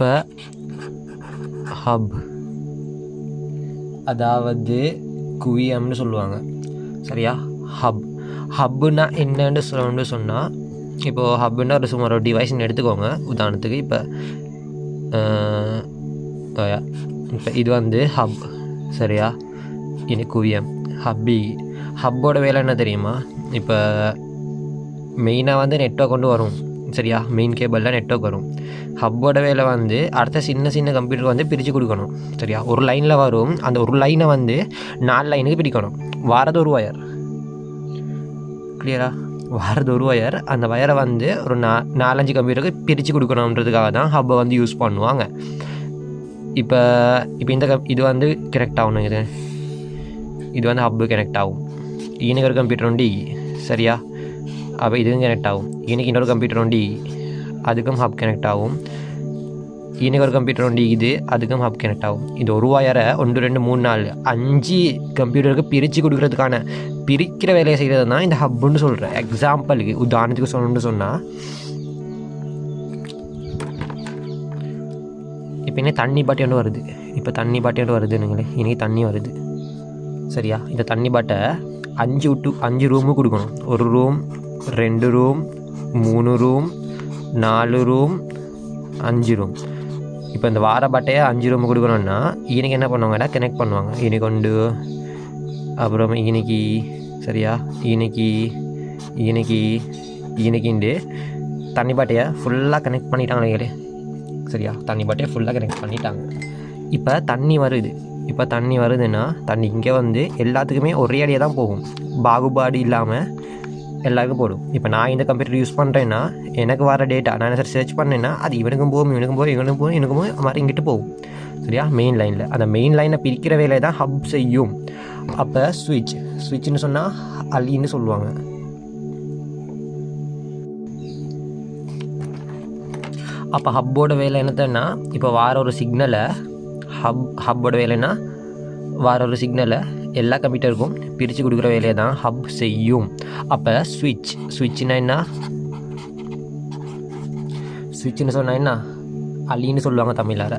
இப்போ ஹப் அதாவது குவியம்னு சொல்லுவாங்க. சரியா? ஹப்புன்னா என்னன்னு சொன்னால், இப்போது ஹப்புன்னா ஒரு சுமார் ஒரு டிவைஸ்ன்னு எடுத்துக்கோங்க. உதாரணத்துக்கு இப்போ இது வந்து ஹப். சரியா? இனி குவியம் ஹப்போட வேலை என்ன தெரியுமா? இப்போ மெயினாக வந்து நெட்வொர்க் கொண்டு வரும். சரியா? மெயின் கேபிளில் நெட்வொர்க் வரும். ஹப்போட வேலை வந்து அடுத்த சின்ன சின்ன கம்ப்யூட்டர் வந்து பிரித்து கொடுக்கணும். சரியா? ஒரு லைனில் வரும். அந்த ஒரு லைனை வந்து 4 லைனுக்கு பிரிக்கணும். வாரது ஒரு ஒயர். கிளியரா? வாரது ஒரு ஒயர். அந்த ஒயரை வந்து ஒரு 4-5 கம்ப்யூட்டருக்கு பிரித்து கொடுக்கணுன்றதுக்காக தான் ஹப்பை வந்து யூஸ் பண்ணுவாங்க. இப்போ இது வந்து கனெக்ட் ஆகணும். இது வந்து ஹப்பு கனெக்ட் ஆகும். இன்னைக்கு ஒரு கம்ப்யூட்டர் உண்டு. சரியா? அப்போ இதுவும் கனெக்ட் ஆகும். இன்னைக்கு இன்னொரு கம்ப்யூட்டர் உண்டு, அதுக்கும் ஹப் கனெக்ட் ஆகும். இன்னைக்கு ஒரு கம்ப்யூட்டர் உண்டு, அதுக்கும் ஹப் கனெக்ட் ஆகும். இது ஒரு ஒயரை 1 2 3 4 5 கம்ப்யூட்டருக்கு பிரித்து கொடுக்குறதுக்கான பிரிக்கிற வேலையை செய்கிறது தான் இந்த ஹப்புன்னு சொல்கிறேன். எக்ஸாம்பிளுக்கு உதாரணத்துக்கு சொல்லணும்னு சொன்னால், இப்போ என்ன தண்ணி பாட்டி ஒன்று வருது. இப்போ தண்ணி பாட்டி ஒன்று வருதுன்னுங்களே, இன்றைக்கி தண்ணி வருது. சரியா? இந்த தண்ணி பாட்டை 5 ரூமு கொடுக்கணும். 1 room, 2 room, 3 room, 4 room, 5 room. இப்போ இந்த வார பாட்டையை 5 ரூமு கொடுக்கணுன்னா இன்றைக்கி என்ன பண்ணுவாங்கன்னா கனெக்ட் பண்ணுவாங்க. இன்னைக்கு கொண்டு அப்புறம் இன்னைக்கு. சரியா? இன்னைக்கிண்டு தண்ணி பாட்டையை ஃபுல்லாக கனெக்ட் பண்ணிட்டாங்களே. சரியா? தண்ணி பாட்டையை ஃபுல்லாக கனெக்ட் பண்ணிட்டாங்க. இப்போ தண்ணி வருதுன்னா தண்ணி இங்கே வந்து எல்லாத்துக்குமே ஒரே அடியாக தான் போகும். பாகுபாடு இல்லாமல் எல்லாருக்கும் போடும். இப்போ நான் இந்த கம்ப்யூட்டர் யூஸ் பண்ணுறேன்னா எனக்கு வர டேட்டா நான் என்ன சர்ச் பண்ணேன்னா அது இவனுக்கும் போகும், எனக்கும் மாதிரி இங்கிட்டு போகும். சரியா? மெயின் லைனில் அந்த மெயின் லைனை பிரிக்கிற வேலையை தான் ஹப் செய்யும். அப்போ ஸ்விட்ச்னு சொன்னால் அலின்னு சொல்லுவாங்க. அப்போ ஹப்போட வேலை என்னத்தன்னா, இப்போ வார ஒரு சிக்னலை ஹப்போட வேலைன்னா வார ஒரு சிக்னலை எல்லா கம்ப்யூட்டருக்கும் பிரித்து கொடுக்குற வேலையை தான் ஹப் செய்யும். அப்போ ஸ்விட்ச்னா என்ன? ஸ்விட்ச்னு சொன்னால் என்ன? அலின்னு சொல்லுவாங்க தமிழார.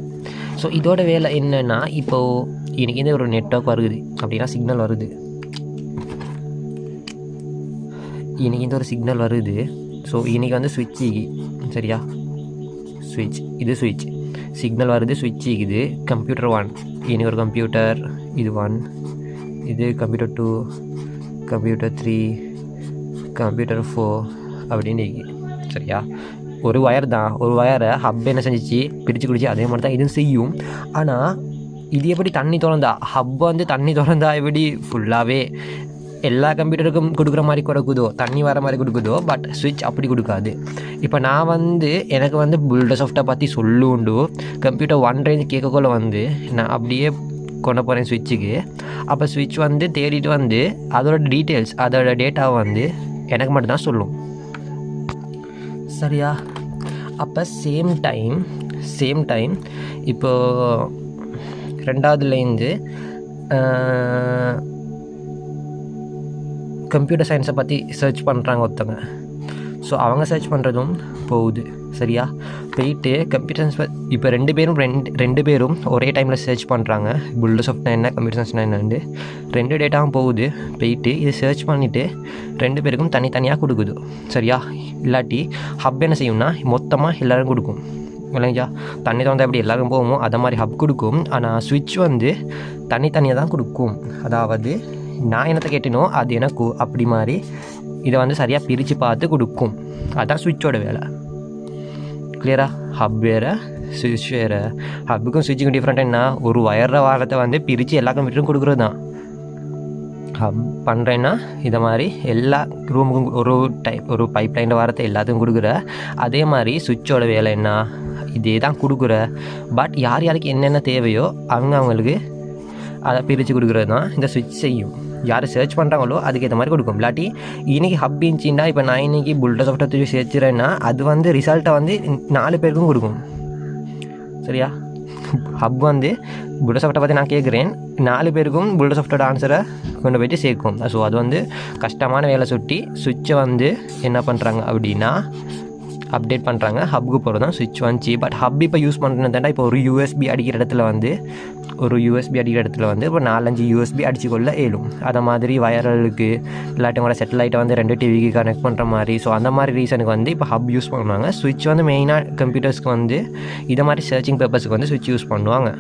ஸோ இதோட வேலை என்னென்னா, இப்போது இன்றைக்கி இந்த ஒரு நெட்வொர்க் வருது அப்படின்னா சிக்னல் வருது. இன்றைக்கி இந்த ஒரு சிக்னல் வருது. ஸோ இன்றைக்கி வந்து ஸ்விட்ச். சரியா? இது ஸ்விட்ச் சிக்னல் வருது, ஸ்விட்ச் இருக்குது. கம்ப்யூட்டர் 1, இனி ஒரு கம்ப்யூட்டர், இது 1, இது கம்ப்யூட்டர் 2, கம்ப்யூட்டர் 3, கம்ப்யூட்டர் 4 அப்படின்னு இருக்குது. சரியா? ஒரு ஒயர் தான். ஒரு ஒயரை ஹப் என்ன செஞ்சிச்சு? பிரித்து குடிச்சு. அதே மாதிரி தான் இதுவும் செய்யும். ஆனால் இது எப்படி தண்ணி திறந்தா? ஹப் வந்து தண்ணி திறந்தா எப்படி ஃபுல்லாகவே எல்லா கம்ப்யூட்டருக்கும் கொடுக்குற மாதிரி கொடுக்குதோ, தண்ணி வர மாதிரி கொடுக்குதோ. பட் ஸ்விட்ச் அப்படி கொடுக்காது. இப்போ நான் வந்து எனக்கு வந்து புல்டசாஃப்ட்டை பற்றி சொல்லுண்டு கம்ப்யூட்டர் 1 ரேஞ்சு கேட்கக்குள்ள வந்து நான் அப்படியே கொண்டு போகிறேன் ஸ்விட்சுக்கு. அப்போ ஸ்விட்ச் வந்து தேடிட்டு வந்து அதோட டீட்டெயில்ஸ், அதோட டேட்டாவை வந்து எனக்கு மட்டும்தான் சொல்லும். சரியா? அப்போ சேம் டைம் இப்போது 2வதுலேருந்து கம்ப்யூட்டர் சயின்ஸை பற்றி சர்ச் பண்ணுறாங்க ஒருத்தங்க. ஸோ அவங்க சர்ச் பண்ணுறதும் போகுது. சரியா? போயிட்டு கம்ப்யூட்டர் சயின்ஸ் இப்போ ரெண்டு பேரும் ஒரே டைமில் சர்ச் பண்ணுறாங்க. புல்டசாஃப்ட்னா என்ன, கம்ப்யூட்டர் சயின்ஸ்னா என்னண்டு 2 டேட்டாவும் போகுது. போயிட்டு இது சர்ச் பண்ணிவிட்டு 2 பேருக்கும் தனித்தனியாக கொடுக்குது. சரியா? இல்லாட்டி ஹப் என்ன செய்யும்னா மொத்தமாக எல்லோரும் கொடுக்கும். இல்லைங்களா? தண்ணி திறந்தால் எப்படி எல்லோரும் போகுமோ அதை மாதிரி ஹப் கொடுக்கும். ஆனால் ஸ்விட்ச் வந்து தனித்தனியாக தான் கொடுக்கும். அதாவது நான் என்னத்தை கேட்டினோ அது எனக்கு அப்படி மாதிரி இதை வந்து சரியாக பிரித்து பார்த்து கொடுக்கும். அதுதான் ஸ்விட்சோட வேலை. கிளியரா? ஹப் வேறு, ஸ்விட்ச் வேறு. ஹப்புக்கும் ஸ்விட்சுக்கும் டிஃப்ரெண்ட் என்ன? ஒரு வயர்ற வாரத்தை வந்து பிரித்து எல்லா கம்ப்யூட்டரும் கொடுக்குறது தான். ஹப் பண்ணுறேன்னா இதை மாதிரி எல்லா ரூமுக்கும் ஒரு பைப் லைனில் வாரத்தை எல்லாத்துக்கும் கொடுக்குற. அதே மாதிரி ஸ்விட்சோட வேலை என்ன? இதே தான் கொடுக்குற. பட் யாருக்கு என்னென்ன தேவையோ அவங்களுக்கு அதை பிரித்து கொடுக்குறது தான் இந்த ஸ்விட்ச் செய்யும். யார் சர்ச் பண்ணுறாங்களோ அதுக்கேற்ற மாதிரி கொடுக்கும். இல்லாட்டி இன்றைக்கி ஹப் இருந்துச்சின்னா இப்போ நான் இன்றைக்கி புல்டசாஃப்ட்டை தூக்கி சேர்த்துறேன்னா அது வந்து ரிசல்ட்டை வந்து 4 பேருக்கும் கொடுக்கும். சரியா? ஹப் வந்து புல்டசாஃப்ட்டை பற்றி நான் கேட்குறேன், 4 பேருக்கும் புல்டசாஃப்ட்டோட ஆன்சரை கொண்டு போய்ட்டு சேர்க்கும். ஸோ அது வந்து கஷ்டமான வேலை சுட்டி ஸ்விட்சை வந்து என்ன பண்ணுறாங்க அப்படின்னா அப்டேட் பண்ணுறாங்க. ஹப்புக்கு போகிறது தான் சுவிட்ச் வந்துச்சு. பட் ஹப் இப்போ யூஸ் பண்ணுறதுனா இப்போ ஒரு யூஎஸ்பி அடிக்கிற இடத்துல வந்து இப்போ 4-5 யூஎஸ்பி அடிச்சுக்கொள்ள ஏழும். அதை மாதிரி வயரலுக்கு இல்லாட்டி உங்களோட செட்டிலைட்டை வந்து 2 டிவிக்கு கனெக்ட் பண்ணுற மாதிரி. ஸோ அந்த மாதிரி ரீசனுக்கு வந்து இப்போ ஹப் யூஸ் பண்ணுவாங்க. சுவிட்ச் வந்து மெயினாக கம்ப்யூட்டர்ஸ்க்கு வந்து இதை மாதிரி சர்ச்சிங் பர்பஸ்க்கு வந்து சுவிட்ச் யூஸ் பண்ணுவாங்க.